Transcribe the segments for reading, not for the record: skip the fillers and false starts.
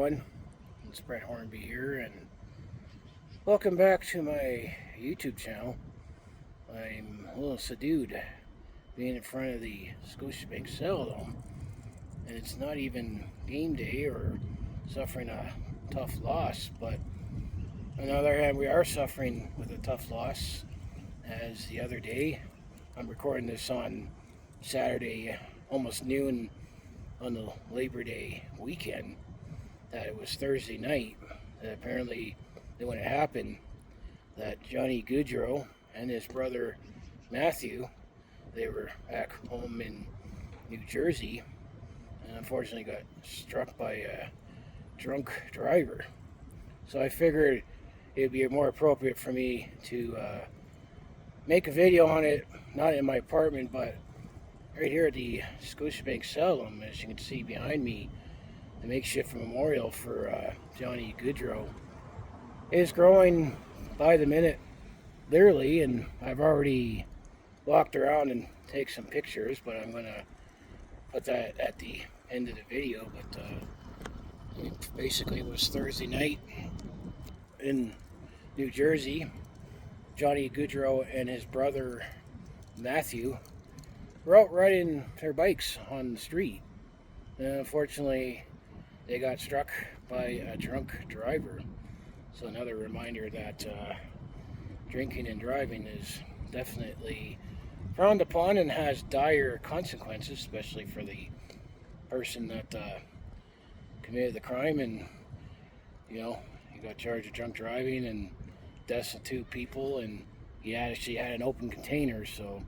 everyone, it's Brett Hornby here, and welcome back to my YouTube channel. I'm a little subdued being in front of the Scotiabank Saddledome, and it's not even game day or suffering a tough loss, but on the other hand, we are suffering with a tough loss, as the other day, I'm recording this on Saturday, almost noon on the Labor Day weekend, that it was Thursday night, that apparently when it happened, that Johnny Gaudreau and his brother Matthew, they were back home in New Jersey, and unfortunately got struck by a drunk driver. So I figured it'd be more appropriate for me to make a video on it, not in my apartment, but right here at the Scotiabank Saddledome. As you can see behind me, the Makeshift Memorial for Johnny Gaudreau is growing by the minute, literally, and I've already walked around and take some pictures, but I'm going to put that at the end of the video. But basically it was Thursday night in New Jersey. Johnny Gaudreau and his brother Matthew were out riding their bikes on the street, and unfortunately they got struck by a drunk driver. So another reminder that drinking and driving is definitely frowned upon and has dire consequences, especially for the person that committed the crime. And you got charged with drunk driving and deaths of 2 people, and he actually had an open container. So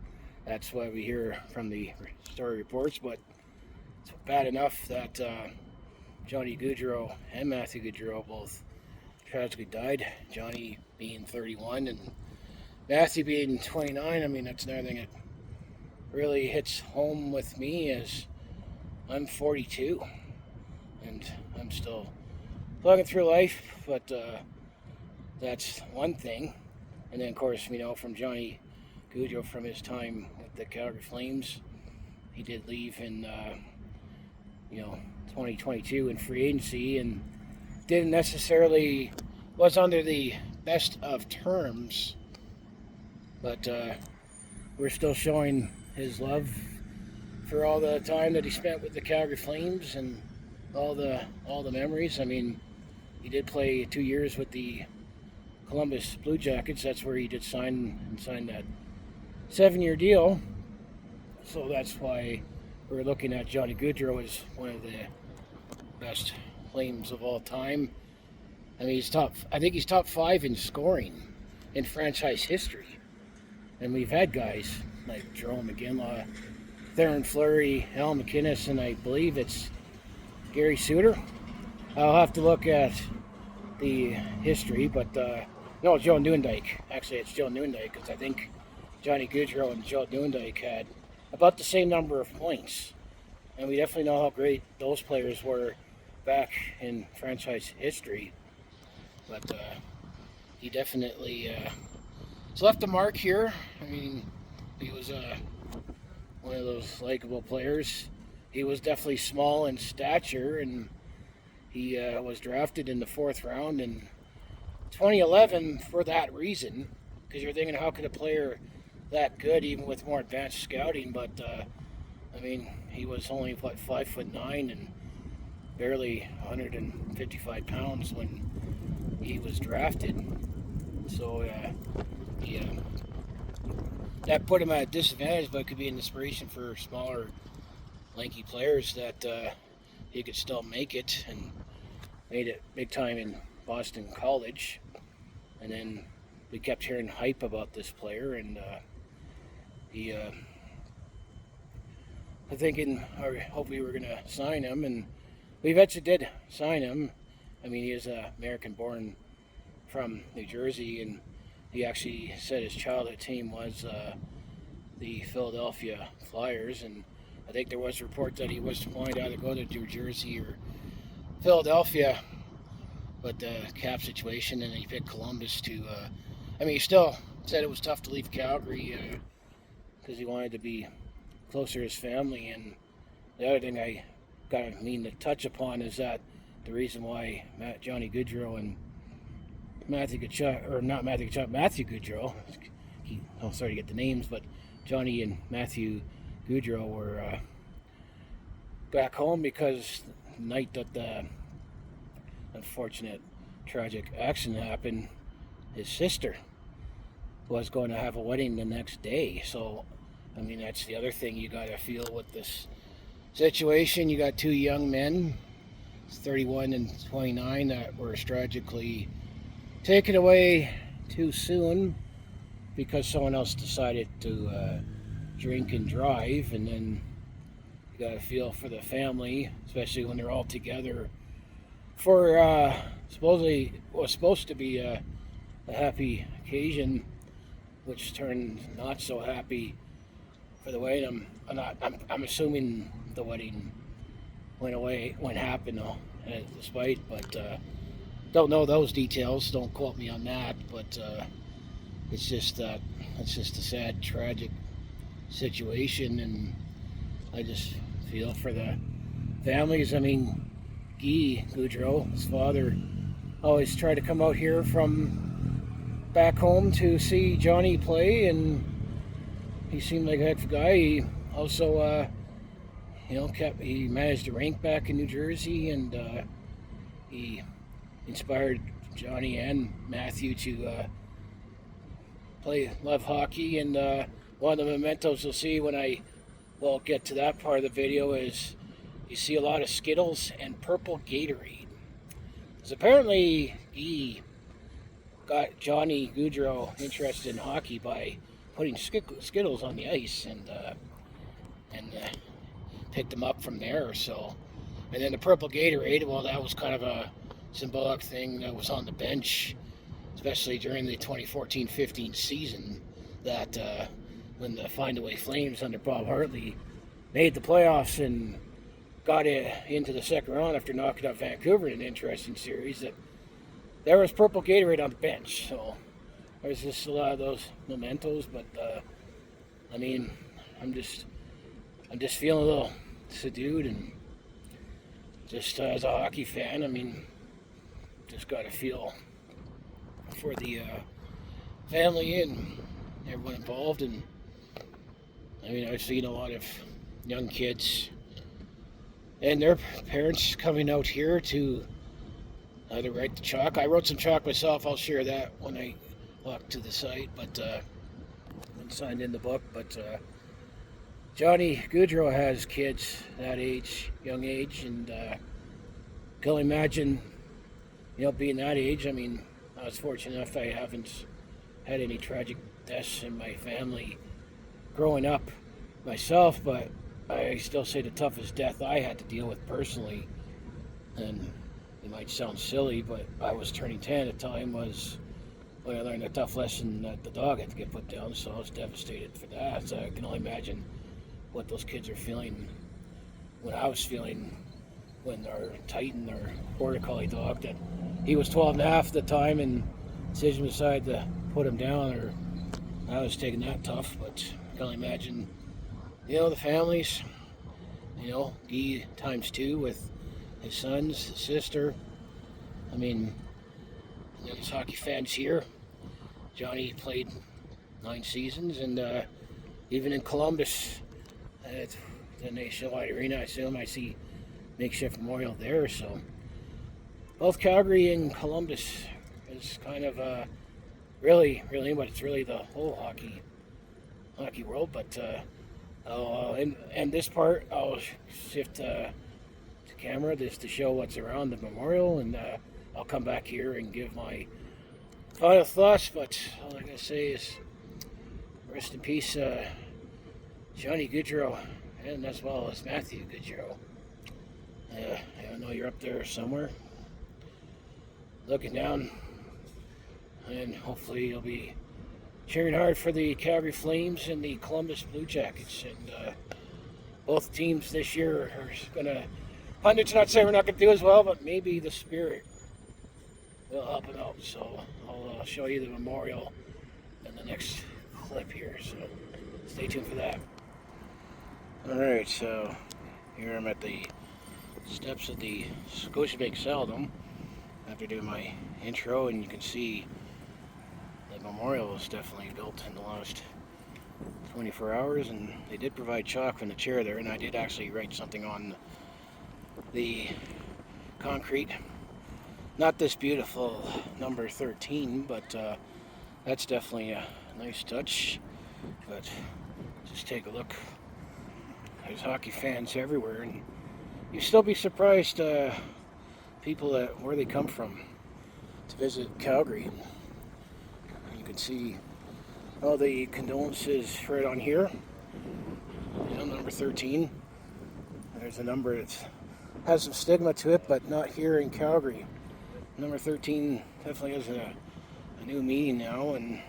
that's why we hear from the story reports. But it's bad enough that Johnny Gaudreau and Matthew Gaudreau both tragically died. Johnny being 31 and Matthew being 29. I mean, that's another thing that really hits home with me, as I'm 42 and I'm still plugging through life. But that's one thing. And then, of course, we know from Johnny Gaudreau, from his time with the Calgary Flames, he did leave in 2022 in free agency, and didn't necessarily was under the best of terms, but we're still showing his love for all the time that he spent with the Calgary Flames and all the memories. I mean, he did play 2 years with the Columbus Blue Jackets. That's where he did sign that 7-year deal. So that's why we're looking at Johnny Gaudreau as one of the best Flames of all time. I mean, I think he's top 5 in scoring in franchise history. And we've had guys like Jerome McGinley, Theron Fleury, Al McInnes, and I believe it's Gary Suter. I'll have to look at the history, but no, Joe Nieuwendyk. Actually, it's Joe Nieuwendyk, because I think Johnny Gaudreau and Joe Nieuwendyk had about the same number of points. And we definitely know how great those players were back in franchise history. But he definitely has left a mark here. I mean, he was one of those likable players. He was definitely small in stature, and he was drafted in the 4th round in 2011 for that reason, because you're thinking, how could a player that good, even with more advanced scouting? But I mean, he was only 5'9" and barely 155 pounds when he was drafted. So that put him at a disadvantage, but could be an inspiration for smaller, lanky players that he could still make it, and made it big time in Boston College. And then we kept hearing hype about this player, and he I'm thinking, or hope we were going to sign him, and we eventually did sign him. I mean, he is American born from New Jersey, and he actually said his childhood team was the Philadelphia Flyers, and I think there was a report that he was wanting to either go to New Jersey or Philadelphia, but the cap situation, and he picked Columbus to, I mean, he still said it was tough to leave Calgary because he wanted to be closer to his family. And the other thing I got to mean to touch upon is that the reason why Johnny Gaudreau and Matthew Gaudreau, I'm sorry to get the names, but Johnny and Matthew Gaudreau were back home because the night that the unfortunate tragic accident happened, his sister was going to have a wedding the next day. So, I mean, that's the other thing you got to feel with this situation. You got two young men, 31 and 29, that were tragically taken away too soon because someone else decided to drink and drive. And then you got to feel for the family, especially when they're all together for supposedly was supposed to be a happy occasion, which turned not so happy for the wedding. I'm assuming the wedding went happen though, despite, but don't know those details. Don't quote me on that. But it's just a sad, tragic situation, and I just feel for the families. I mean, Guy Gaudreau, his father, always tried to come out here from back home to see Johnny play, and he seemed like a heck of a guy. He also, he managed a rink back in New Jersey, and he inspired Johnny and Matthew to love hockey. And one of the mementos you'll see when I get to that part of the video is you see a lot of Skittles and purple Gatorade. Because apparently he got Johnny Gaudreau interested in hockey by putting Skittles on the ice, and picked them up from there. So, and then the purple Gatorade, well, that was kind of a symbolic thing that was on the bench, especially during the 2014-15 season, that when the Findaway Flames under Bob Hartley made the playoffs and got into the second round after knocking out Vancouver in an interesting series, that there was purple Gatorade on the bench. So there's just a lot of those mementos. But I mean, I'm just feeling a little subdued, and just as a hockey fan, I mean, just got to feel for the family and everyone involved. And I mean, I've seen a lot of young kids and their parents coming out here to either write the chalk. I wrote some chalk myself. I'll share that when I walk to the site, but and signed in the book. But Johnny Gaudreau has kids that age, young age, and can only imagine, being that age. I mean, I was fortunate enough I haven't had any tragic deaths in my family growing up myself, but I still say the toughest death I had to deal with personally, and it might sound silly, but I was turning 10 at the time, was when I learned a tough lesson that the dog had to get put down. So I was devastated for that. So I can only imagine what those kids are feeling, what I was feeling when our Titan, our Border Collie dog, that he was 12 and a half at the time, and decision decided to put him down, or I was taking that tough. But I can only imagine, the families, Guy times two with his sons, his sister. I mean, there's hockey fans here. Johnny played 9 seasons, and even in Columbus, at the Nationwide Arena, I assume I see Makeshift Memorial there. So both Calgary and Columbus is kind of really, but it's really the whole hockey world. But and this part, I'll shift to camera just to show what's around the memorial, and I'll come back here and give my final thoughts. But all I gotta say is rest in peace, Johnny Gaudreau, and as well as Matthew Gaudreau. I know you're up there somewhere looking down, and hopefully you'll be cheering hard for the Calgary Flames and the Columbus Blue Jackets. And both teams this year are gonna, pundits not say we're not gonna do as well, but maybe the spirit will help them out. So I'll show you the memorial in the next clip here, so stay tuned for that. Alright, so here I'm at the steps of the Scotiabank Saddledome after doing my intro, and you can see the memorial was definitely built in the last 24 hours, and they did provide chalk from the chair there, and I did actually write something on the concrete. Not this beautiful number 13, but that's definitely a nice touch. But just take a look. There's hockey fans everywhere, and you'd still be surprised people where they come from to visit Calgary. You can see all the condolences right on here. You know, number 13. There's a number that has some stigma to it, but not here in Calgary. Number 13 definitely has a new meaning now, and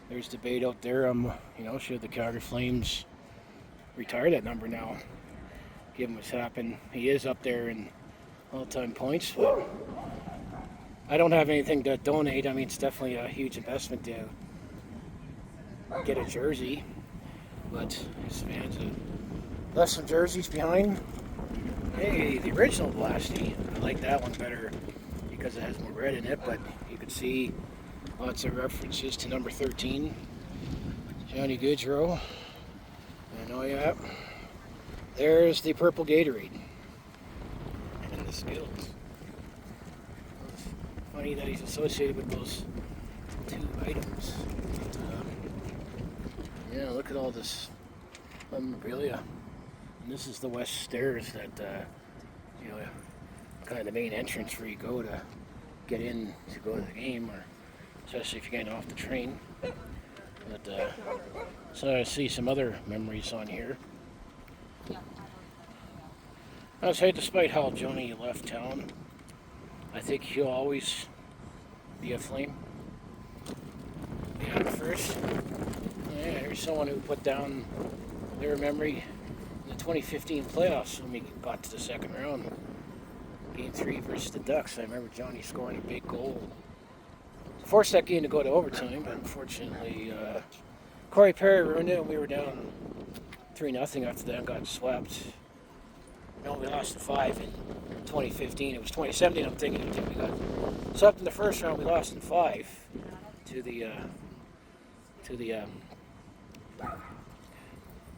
there's debate out there. You know, should the Calgary Flames retire that number now, given what's happened? He is up there in all-time points, but I don't have anything to donate. I mean, it's definitely a huge investment to get a jersey, but his fans have left some jerseys behind. Hey, the original Blasty. I like that one better because it has more red in it, but you can see lots of references to number 13. Johnny Gaudreau. And oh yeah, there's the purple Gatorade. And the skills. Funny that he's associated with those two items. But, yeah, look at all this memorabilia. And this is the west stairs that, you know, kind of the main entrance where you go to get in to go to the game, or especially if you're getting off the train. But so I see some other memories on here. I say, despite how Johnny left town, I think he'll always be a Flame. Yeah, first. Yeah, here's someone who put down their memory in the 2015 playoffs when we got to the second round. Game 3 versus the Ducks. I remember Johnny scoring a big goal. Forced that game to go to overtime, but unfortunately, Corey Perry ruined it, and we were down 3-0 after that and got swept. No, we lost to 5 in 2015. It was 2017, I'm thinking. We got swept in the first round. We lost in 5 to the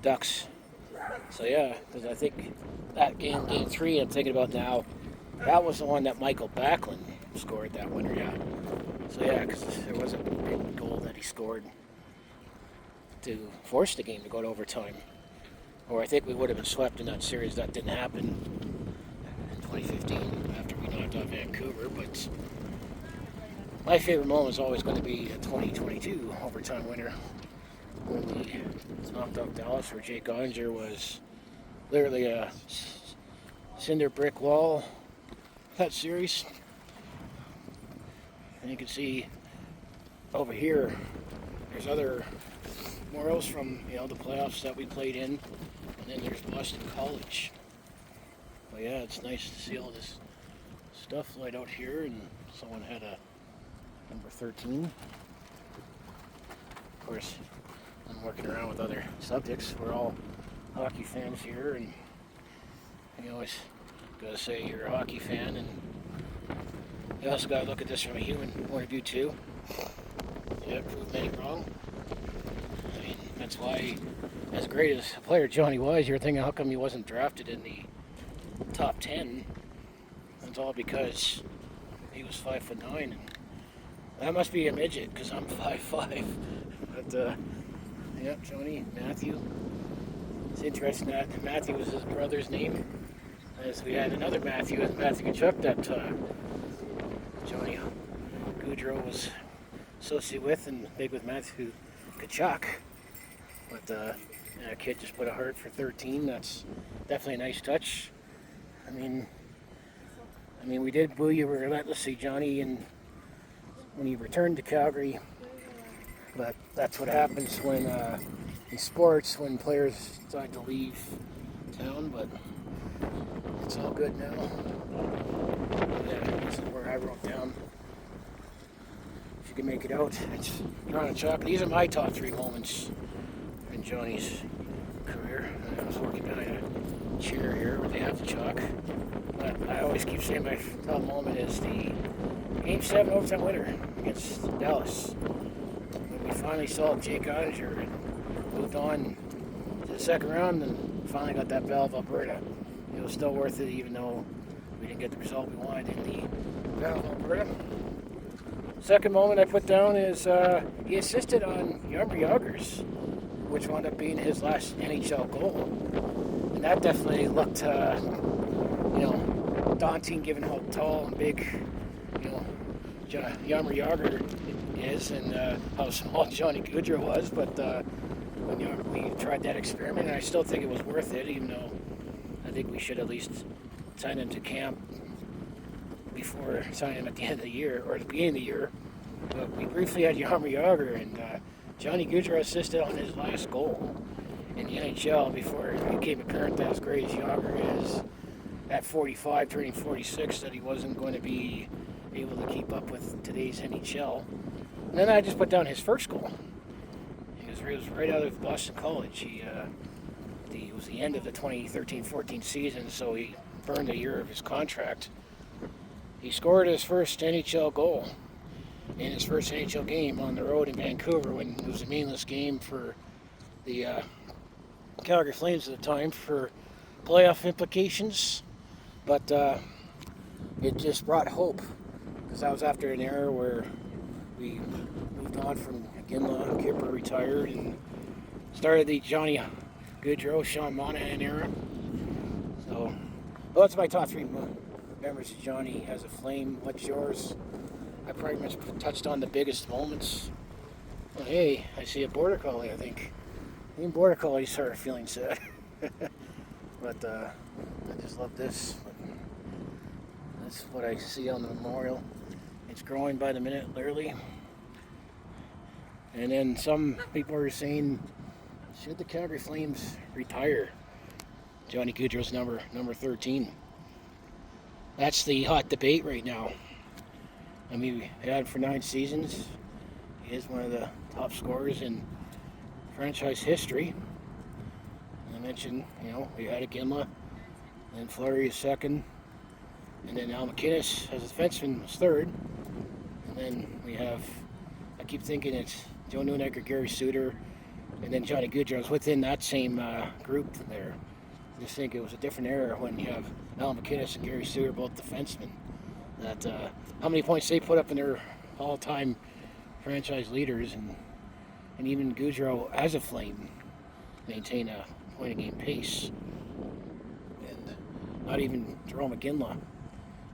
Ducks. So yeah, because I think that game 3, I'm thinking about now, that was the one that Michael Backlund scored that winner, yeah. So yeah, because there was a big goal that he scored to force the game to go to overtime. Or I think we would have been swept in that series. That didn't happen in 2015 after we knocked out Vancouver. But my favorite moment is always going to be a 2022 overtime winner when we knocked out Dallas, where Johnny Gaudreau was literally a cinder brick wall. That series. And you can see over here, there's other memorials from, you know, the playoffs that we played in, and then there's Boston College. But yeah, it's nice to see all this stuff laid out here, and someone had a number 13. Of course, I'm working around with other subjects. We're all hockey fans here, and you always gotta say you're a hockey fan, and you also gotta look at this from a human point of view too. Yeah, prove many wrong. I mean, that's why, as great as a player Johnny was, you're thinking, how come he wasn't drafted in the top 10? It's all because he was 5'9", and that must be a midget because I'm 5'5". But yeah, Johnny, Matthew. It's interesting that Matthew was his brother's name, as we had another Matthew, Matthew Kachuk, that Johnny Gaudreau was associated with and big with Matthew Kachuk. But that kid just put a heart for 13. That's definitely a nice touch. I mean, we did boo you relentlessly, Johnny, and when you returned to Calgary. But that's what happens when in sports, when players decide to leave town. But it's all good now. Yeah, this is where I wrote down. If you can make it out, it's drawn on chalk. These are my top 3 moments in Johnny's career. I was working behind cheer here where they have the chalk. But I always keep saying my top moment is the Game 7 overtime winner against Dallas. When we finally saw Johnny Gaudreau and moved on to the second round and finally got that Battle of Alberta. It was still worth it even though we didn't get the result we wanted in the Battle of Alberta. Second moment I put down is he assisted on Jaromir Jagr's, which wound up being his last NHL goal. And that definitely looked, daunting given how tall and big, Jaromir Jagr is and how small Johnny Gaudreau was. But when we tried that experiment, and I still think it was worth it, even though I think we should at least sign him to camp before signing him at the end of the year, or at the beginning of the year. But we briefly had Jaromir Jagr, and Johnny Gaudreau assisted on his last goal in the NHL before it became apparent that as great as Jagr is at 45, turning 46, that he wasn't going to be able to keep up with today's NHL. And then I just put down his first goal. It was right out of Boston College. It was the end of the 2013-14 season, so he burned a year of his contract. He scored his first NHL goal in his first NHL game on the road in Vancouver when it was a meaningless game for the Calgary Flames at the time for playoff implications. But it just brought hope, because that was after an era where we moved on from Ginla, Kipper retired, and started the Johnny Gaudreau, Sean Monahan era. So, well, that's my top three memories of Johnny as a Flame. What's yours? I pretty much touched on the biggest moments. Well, hey, I see a border collie, I think. Even border collies are feeling sad. But I just love this. That's what I see on the memorial. It's growing by the minute, literally. And then some people are saying, should the Calgary Flames retire Johnny Gaudreau's number 13? That's the hot debate right now. I mean, we had him for 9 seasons. He is one of the top scorers in franchise history. And I mentioned, we had a Ginla, then Fleury is second, and then Al MacInnis as a defenseman was third. And then we have, I keep thinking it's Joe Nunegger, Gary Suter, and then Johnny Gaudreau is within that same group there. I just think it was a different era when you have Al MacInnis and Gary Suter, both defensemen. That how many points they put up in their all-time franchise leaders, and even Gaudreau as a Flame maintain a point-a-game pace. And not even Jerome Ginla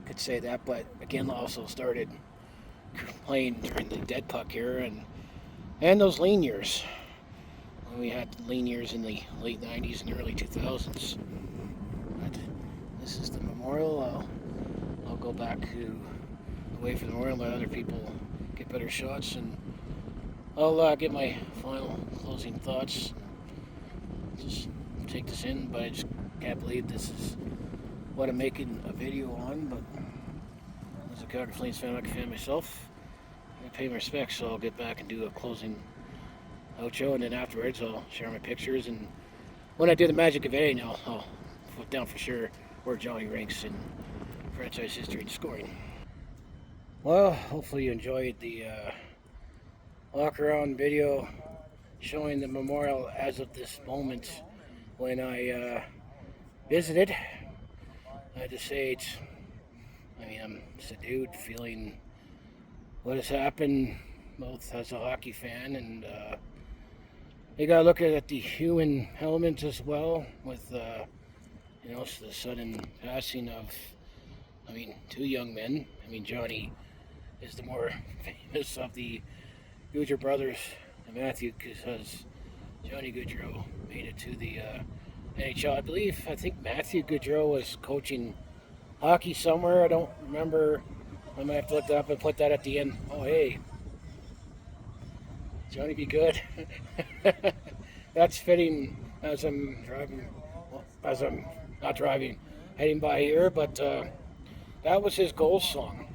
could say that, but Ginla also started playing during the dead puck era and those lean years. When we had lean years in the late 90s and early 2000s. But this is the memorial. I'll go back to away from the memorial, let other people get better shots, and I'll get my final closing thoughts. Just take this in, but I just can't believe this is what I'm making a video on. But as a Calgary Flames fan, like a fan myself, I pay my respects, so I'll get back and do a closing outro, and then afterwards I'll share my pictures, and when I do the magic of editing, I'll put down for sure where Johnny ranks in franchise history and scoring. Well, hopefully you enjoyed the walk around video showing the memorial as of this moment when I visited. I have to say I'm subdued, feeling what has happened, both as a hockey fan and you gotta look at the human element as well, with the sudden passing of, 2 young men. Johnny is the more famous of the Gaudreau brothers, and Matthew, because Johnny Gaudreau made it to the NHL. I think Matthew Gaudreau was coaching hockey somewhere. I don't remember. I might have to look that up and put that at the end. Oh, hey. Johnny be good. That's fitting as I'm driving, heading by here, but that was his goal song.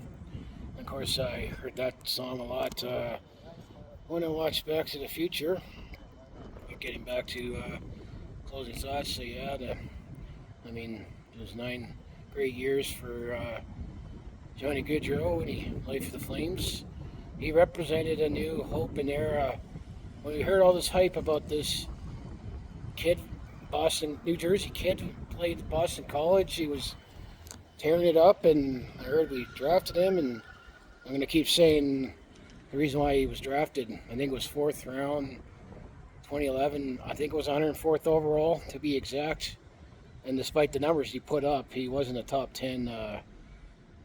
Of course, I heard that song a lot when I watched Back to the Future. Getting back to closing thoughts, so yeah, the I mean, it was 9 great years for Johnny Gaudreau when he played for the Flames. He represented a new hope and era. When we heard all this hype about this kid, Boston, New Jersey kid, who played at Boston College, he was tearing it up, and I heard we drafted him, and I'm going to keep saying the reason why he was drafted. I think it was 4th round, 2011. I think it was 104th overall, to be exact. And despite the numbers he put up, he wasn't a top 10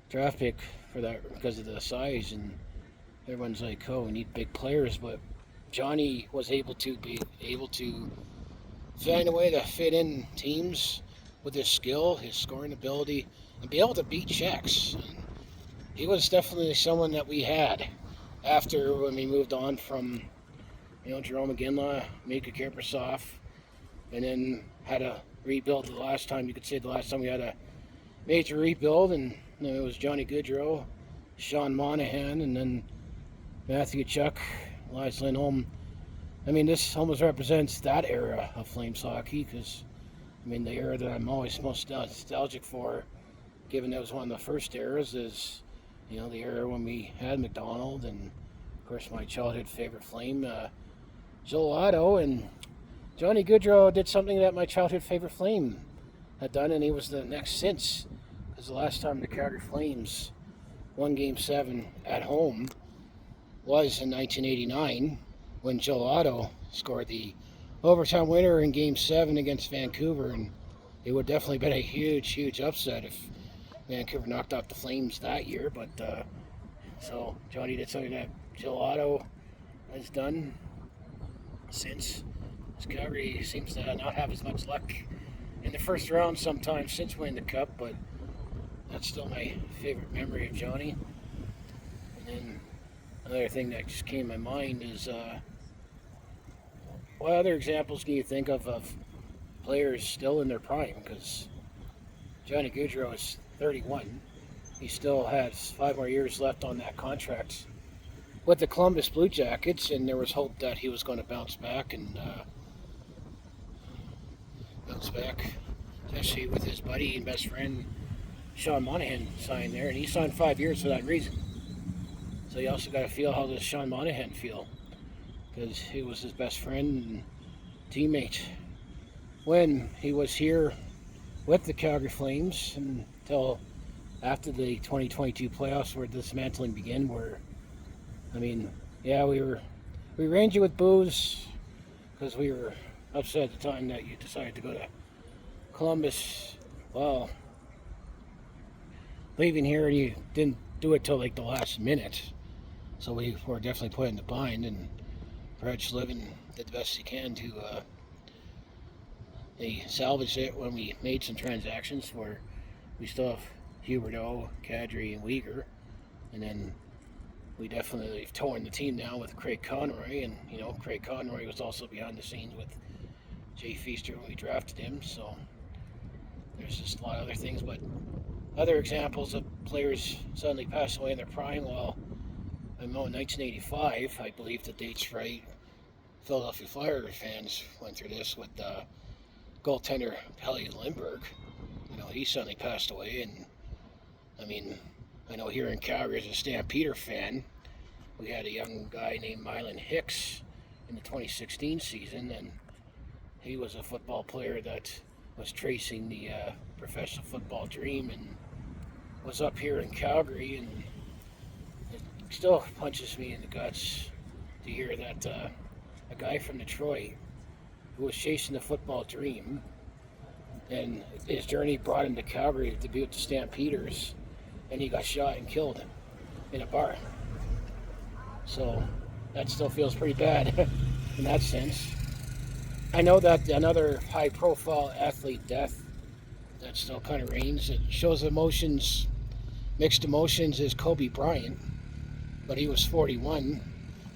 draft pick for that because of the size. And everyone's like, "Oh, we need big players," but Johnny was able to find a way to fit in teams with his skill, his scoring ability, and be able to beat checks. And he was definitely someone that we had after when we moved on from, Jerome McGinley, Mika Kiprusoff, and then had a rebuild the last time we had a major rebuild, and it was Johnny Gaudreau, Sean Monahan, and then Matthew Chuck, Elias Lindholm. I mean, this almost represents that era of Flames hockey, because, the era that I'm always most nostalgic for, given that was one of the first eras, is, the era when we had McDonald, and, of course, my childhood favorite Flame, Joel Otto, and Johnny Gaudreau did something that my childhood favorite Flame had done, and he was the next since, because the last time the Calgary Flames won Game 7 at home was in 1989, when Joel Otto scored the overtime winner in Game 7 against Vancouver, and it would definitely been a huge, huge upset if Vancouver knocked off the Flames that year. But so Johnny did something that Joel Otto has done since. Calgary seems to not have as much luck in the first round sometimes since winning the Cup, but that's still my favorite memory of Johnny. And then another thing that just came to my mind is what other examples can you think of players still in their prime? Because Johnny Gaudreau is 31. He still has 5 more years left on that contract with the Columbus Blue Jackets, and there was hope that he was going to bounce back, especially with his buddy and best friend Sean Monahan signed there, and he signed 5 years for that reason. So you also got to feel how does Sean Monahan feel, because he was his best friend and teammate when he was here with the Calgary Flames until after the 2022 playoffs, where dismantling began. Where, we ranged you with booze because we were upset at the time that you decided to go to Columbus. Well, leaving here, and you didn't do it till like the last minute. So we were definitely put in the bind, and Brad Schlivin did the best he can to they salvaged it when we made some transactions where we still have Huberdeau, Kadri, and Weegar, and then we definitely have torn the team now with Craig Conroy, and Craig Conroy was also behind the scenes with Jay Feaster when we drafted him. So there's just a lot of other things, but other examples of players suddenly passed away in their prime. Well, I know in 1985, I believe the date's right, Philadelphia Flyers fans went through this with goaltender Pelle Lindbergh. He suddenly passed away, and I know here in Calgary as a Stampeder fan, we had a young guy named Mylan Hicks in the 2016 season, and he was a football player that was tracing the professional football dream and was up here in Calgary, and it still punches me in the guts to hear that a guy from Detroit who was chasing the football dream, and his journey brought him to Calgary to be with the Stampeders, and he got shot and killed in a bar. So that still feels pretty bad in that sense. I know that another high-profile athlete death that still kind of reigns, it shows emotions, mixed emotions, is Kobe Bryant, but he was 41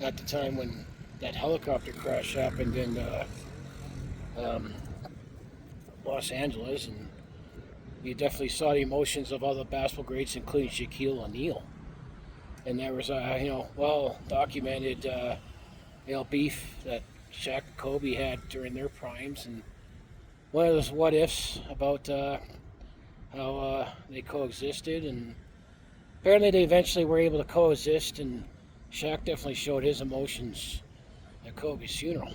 at the time when that helicopter crash happened in Los Angeles, and you definitely saw the emotions of all the basketball greats, including Shaquille O'Neal. And there was a well-documented beef that Shaq and Kobe had during their primes, and one of those what ifs about how they coexisted, and apparently they eventually were able to coexist, and Shaq definitely showed his emotions at Kobe's funeral.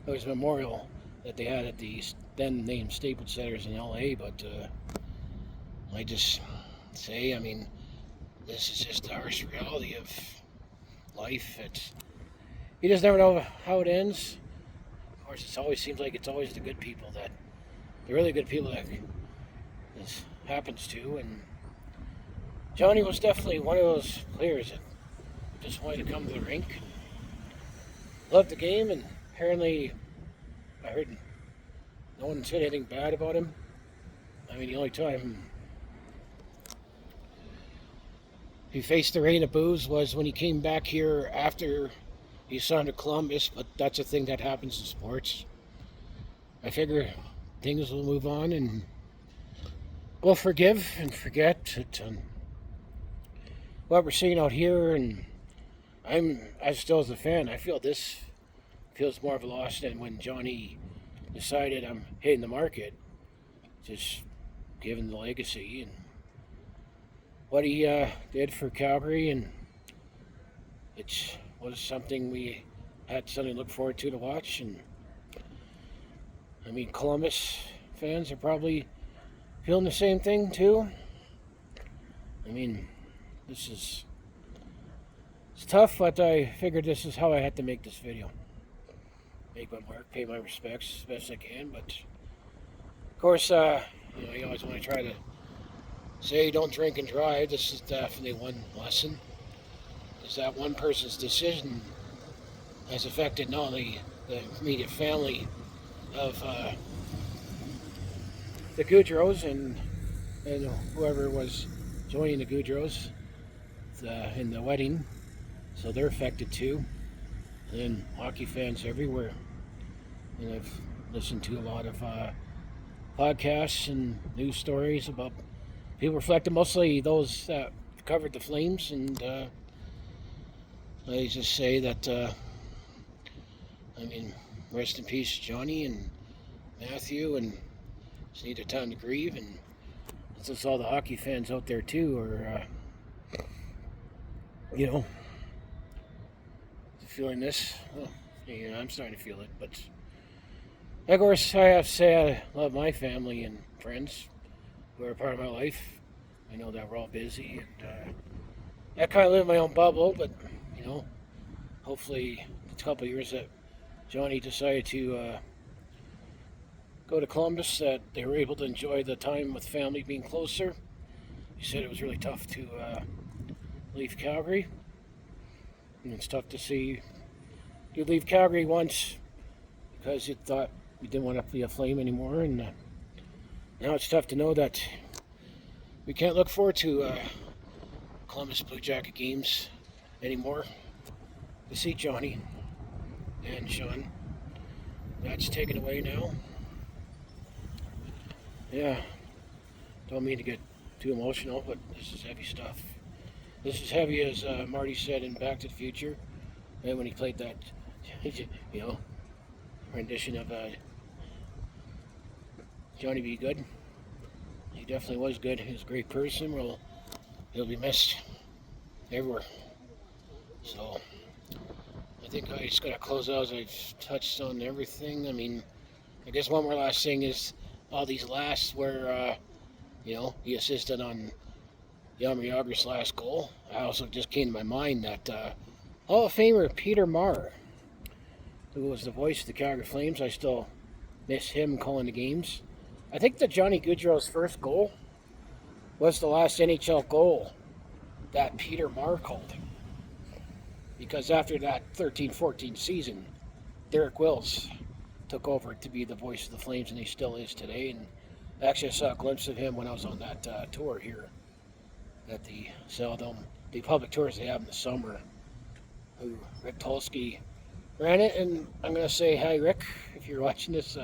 It was a memorial that they had at the then named Staples Centers in LA, but I just say, I mean, this is just the harsh reality of life. You just never know how it ends. Of course, it always seems like it's always the good people the really good people that this happens to, and Johnny was definitely one of those players that just wanted to come to the rink, loved the game, and apparently I heard no one said anything bad about him. I mean, the only time he faced the rain of boos was when he came back here after he signed to Columbus, but that's a thing that happens in sports. I figure things will move on and we'll forgive and forget it, what we're seeing out here, and I still as a fan, I feel this feels more of a loss than when Johnny decided I'm hitting the market, just given the legacy and what he did for Calgary, and it was something we had something to look forward to watch. And I mean, Columbus fans are probably feeling the same thing too. I mean, it's tough, but I figured this is how I had to make this video. Make my mark, pay my respects as best I can, but of course, you always want to try to say don't drink and drive. This is definitely one lesson, is that one person's decision has affected not only the immediate family of the Gaudreaus and whoever was joining the Gaudreaus in the wedding, so they're affected too, and then hockey fans everywhere. And I've listened to a lot of podcasts and news stories about people reflecting, mostly those that covered the Flames, and I just say that I mean, rest in peace Johnny and Matthew, and just need their time to grieve, and since all the hockey fans out there too are feeling this. Well, I'm starting to feel it, but of course I have to say I love my family and friends who are a part of my life. I know that we're all busy, and I kind of live in my own bubble, but hopefully the couple of years that Johnny decided to go to Columbus, that they were able to enjoy the time with family being closer. He said it was really tough to leave Calgary, and it's tough to see you leave Calgary once because you thought you didn't want to be a Flame anymore, and now it's tough to know that we can't look forward to Columbus Blue Jacket games anymore to see Johnny and Sean. That's taken away now. Yeah, don't mean to get too emotional, but this is heavy stuff. This is heavy, as Marty said in Back to the Future, and when he played that, rendition of Johnny B. Good. He definitely was good. He was a great person. Well, he'll be missed everywhere. So I think I just gotta close out as I've touched on everything. I mean, I guess one more last thing is all these lasts where he assisted on Jaromir Jagr's last goal. I also just came to my mind that Hall of Famer Peter Marr, who was the voice of the Calgary Flames, I still miss him calling the games. I think that Johnny Gaudreau's first goal was the last NHL goal that Peter Marr called. Because after that 13-14 season, Derek Wills took over to be the voice of the Flames, and he still is today. And actually I saw a glimpse of him when I was on that tour here at the Saddledome, the public tours they have in the summer, who Rick Tulsky ran it. And I'm going to say hi, Rick, if you're watching this.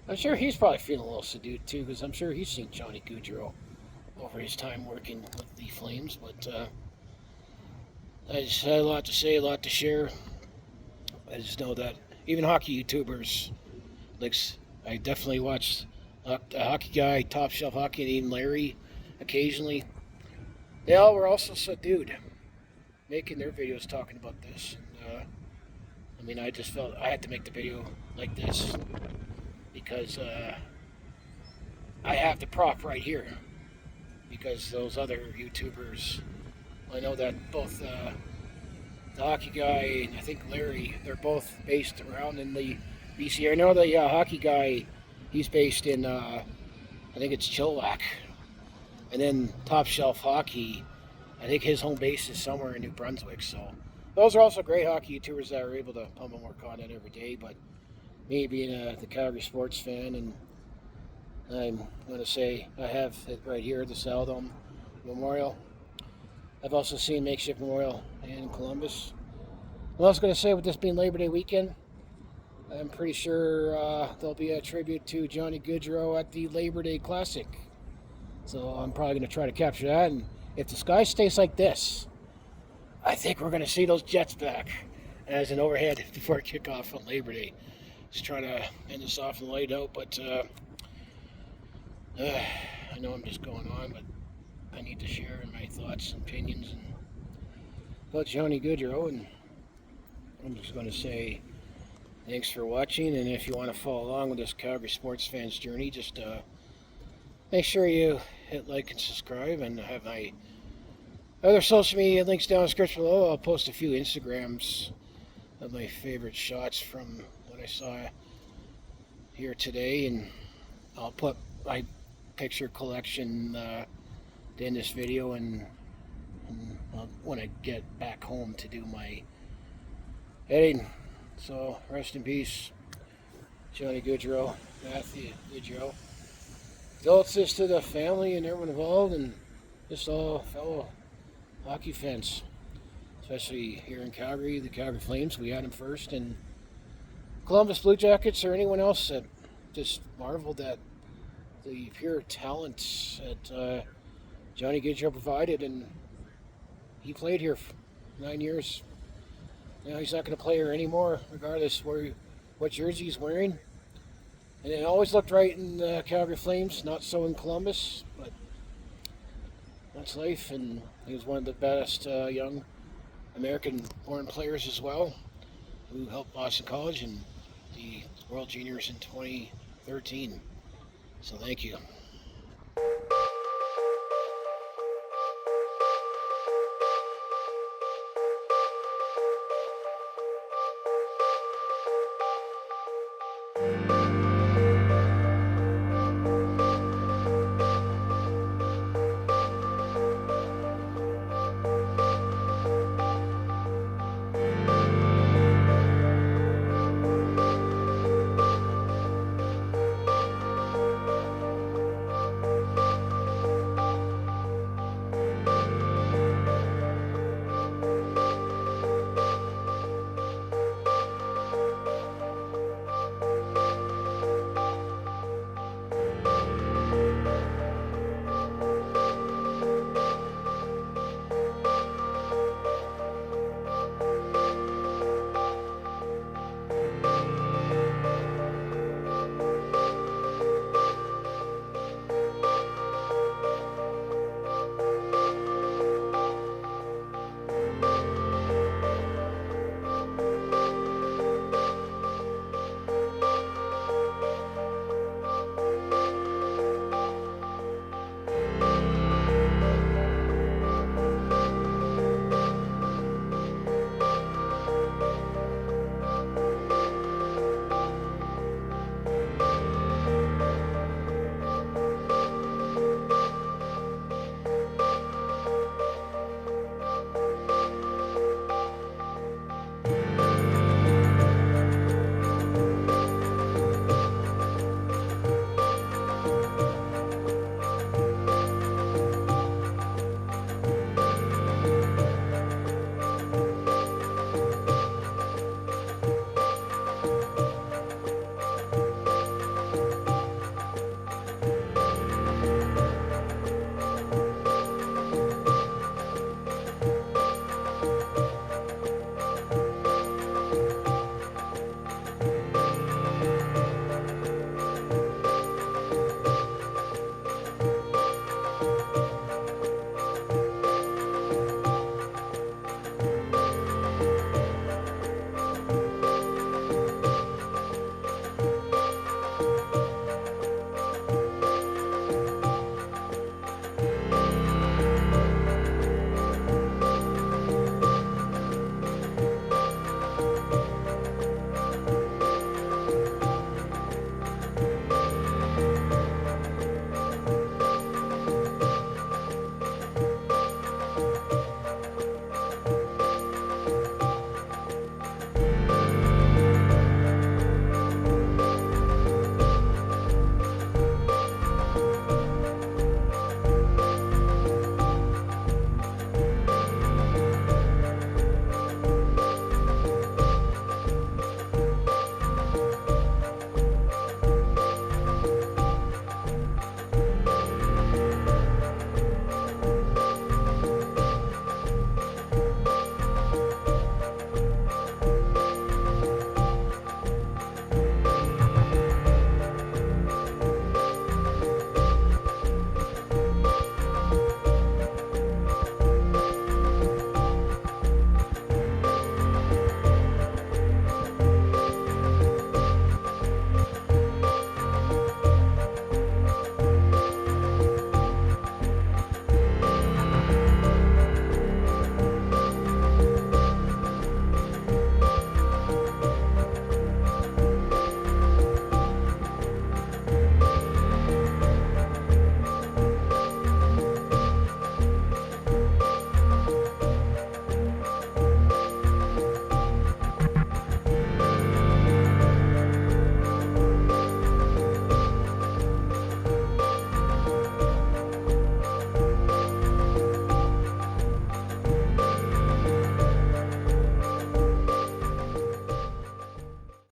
I'm sure he's probably feeling a little subdued too, because I'm sure he's seen Johnny Gaudreau over his time working with the Flames. But I just had a lot to say, a lot to share. I just know that even hockey YouTubers like I definitely watch the hockey guy, Top Shelf Hockey, and even Larry occasionally. They all were also subdued, making their videos talking about this. And, I mean, I just felt I had to make the video like this because I have the prop right here. Because those other YouTubers, I know that both the hockey guy and I think Larry, they're both based around in the BC. I know the hockey guy, he's based in, I think it's Chilliwack. And then Top Shelf Hockey, I think his home base is somewhere in New Brunswick. So those are also great hockey YouTubers that are able to pump out more content every day. But me being the Calgary sports fan, and I'm going to say I have it right here, the Saddledome Memorial. I've also seen Makeshift Memorial in Columbus. I'm also going to say, with this being Labor Day weekend, I'm pretty sure there'll be a tribute to Johnny Gaudreau at the Labor Day Classic. So I'm probably going to try to capture that. And if the sky stays like this, I think we're going to see those Jets back as an overhead before kickoff on Labor Day. Just trying to end this off and lay it out, but I know I'm just going on, but I need to share my thoughts and opinions about Johnny Gaudreau, and I'm just going to say thanks for watching, and if you want to follow along with this Calgary sports fans journey, just make sure you hit like and subscribe, and I have my other social media links down in the description below. I'll post a few Instagrams of my favorite shots from what I saw here today, and I'll put my picture collection in this video, and when I get back home to do my editing. So rest in peace, Johnny Gaudreau, Matthew Gaudreau. Condolences to the family and everyone involved, and just all fellow hockey fans, especially here in Calgary, the Calgary Flames. We had them first, and Columbus Blue Jackets, or anyone else that just marveled at the pure talent that Johnny Gaudreau provided, and he played here for 9 years. You know, he's not going to play here anymore, regardless what jersey he's wearing. And it always looked right in the Calgary Flames, not so in Columbus, but that's life. And he was one of the best young American-born players as well, who helped Boston College and the World Juniors in 2013. So thank you.